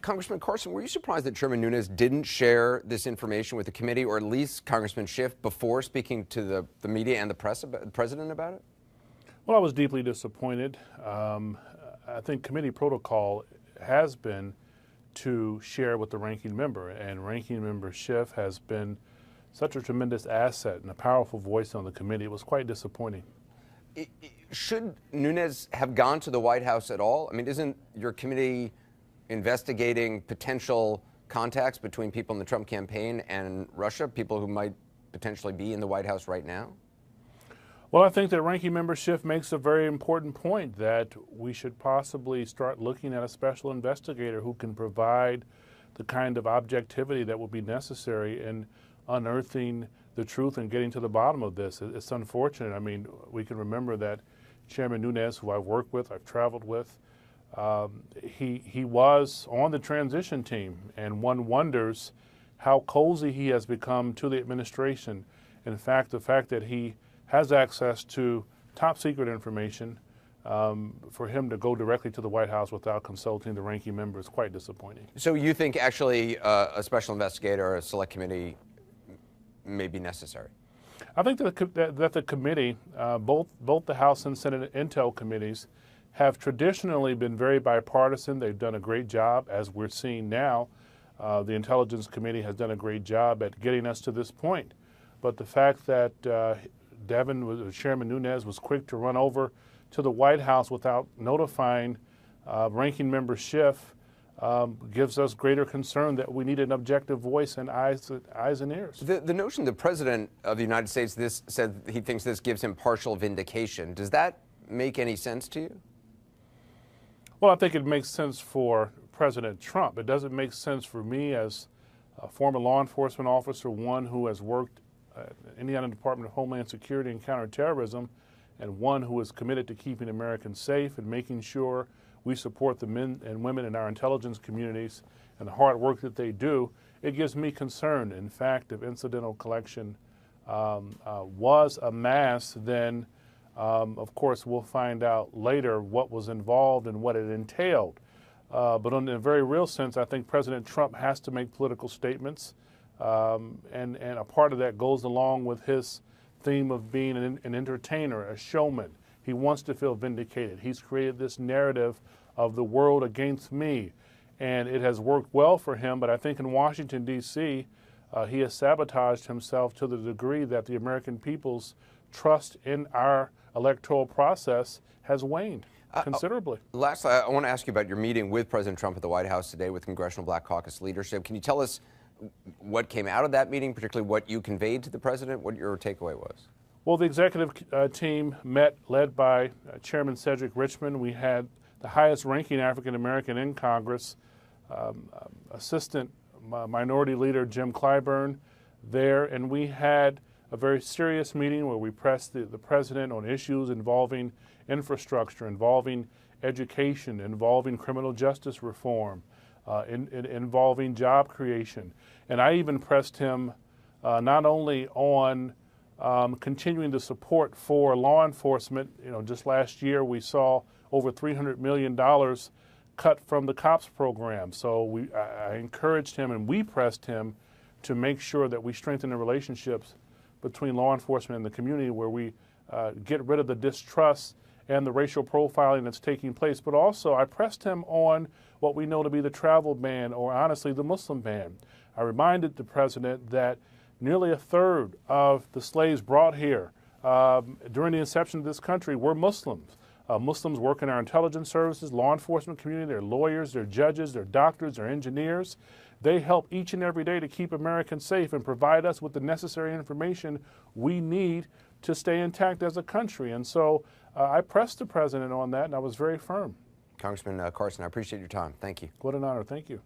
Congressman Carson, were you surprised that Chairman Nunes didn't share this information with the committee, or at least Congressman Schiff, before speaking to the media and the president about it? Well, I was deeply disappointed. I think committee protocol has been to share with the ranking member, and ranking member Schiff has been such a tremendous asset and a powerful voice on the committee. It was quite disappointing. Should Nunes have gone to the White House at all? I mean, isn't your committee investigating potential contacts between people in the Trump campaign and Russia, people who might potentially be in the White House right now? Well, I think that ranking member Schiff makes a very important point that we should possibly start looking at a special investigator who can provide the kind of objectivity that will be necessary in unearthing the truth and getting to the bottom of this. It's unfortunate. I mean, we can remember that Chairman Nunes, who I've worked with, I've traveled with, he was on the transition team, and one wonders how cozy he has become to the administration. In fact, the fact that he has access to top secret information, for him to go directly to the White House without consulting the ranking member is quite disappointing. So you think actually a special investigator or a select committee may be necessary? I think that the committee, both the House and Senate Intel committees, have traditionally been very bipartisan. They've done a great job, as we're seeing now. The Intelligence Committee has done a great job at getting us to this point. But the fact that Chairman Nunes was quick to run over to the White House without notifying ranking member Schiff gives us greater concern that we need an objective voice and eyes and ears. The notion the President of the United States said he thinks this gives him partial vindication, does that make any sense to you? Well, I think it makes sense for President Trump. It doesn't make sense for me as a former law enforcement officer, one who has worked at Indiana Department of Homeland Security and Counterterrorism, and one who is committed to keeping Americans safe and making sure we support the men and women in our intelligence communities and the hard work that they do. It gives me concern. In fact, if incidental collection was a mass, then of course we'll find out later what was involved and what it entailed. But in a very real sense, I think President Trump has to make political statements. And a part of that goes along with his theme of being an entertainer, a showman. He wants to feel vindicated. He's created this narrative of the world against me, and it has worked well for him. But I think in Washington, D.C., he has sabotaged himself to the degree that the American people's trust in our electoral process has waned considerably. Lastly, I want to ask you about your meeting with President Trump at the White House today with Congressional Black Caucus leadership. Can you tell us what came out of that meeting, particularly what you conveyed to the president, what your takeaway was? Well, the executive team met, led by Chairman Cedric Richmond. We had the highest ranking African American in Congress, Assistant Minority Leader Jim Clyburn there, and we had a very serious meeting where we pressed the president on issues involving infrastructure, involving education, involving criminal justice reform, involving job creation. And I even pressed him not only on continuing the support for law enforcement. You know, just last year we saw over $300 million cut from the COPS program. So I encouraged him and we pressed him to make sure that we strengthen the relationships between law enforcement and the community, where we get rid of the distrust and the racial profiling that's taking place. But also I pressed him on what we know to be the travel ban, or honestly the Muslim ban. I reminded the president that nearly a third of the slaves brought here during the inception of this country were Muslims. Muslims work in our intelligence services, law enforcement community. They're lawyers, they're judges, they're doctors, they're engineers. They help each and every day to keep Americans safe and provide us with the necessary information we need to stay intact as a country. And so I pressed the president on that, and I was very firm. Congressman Carson, I appreciate your time. Thank you. What an honor. Thank you.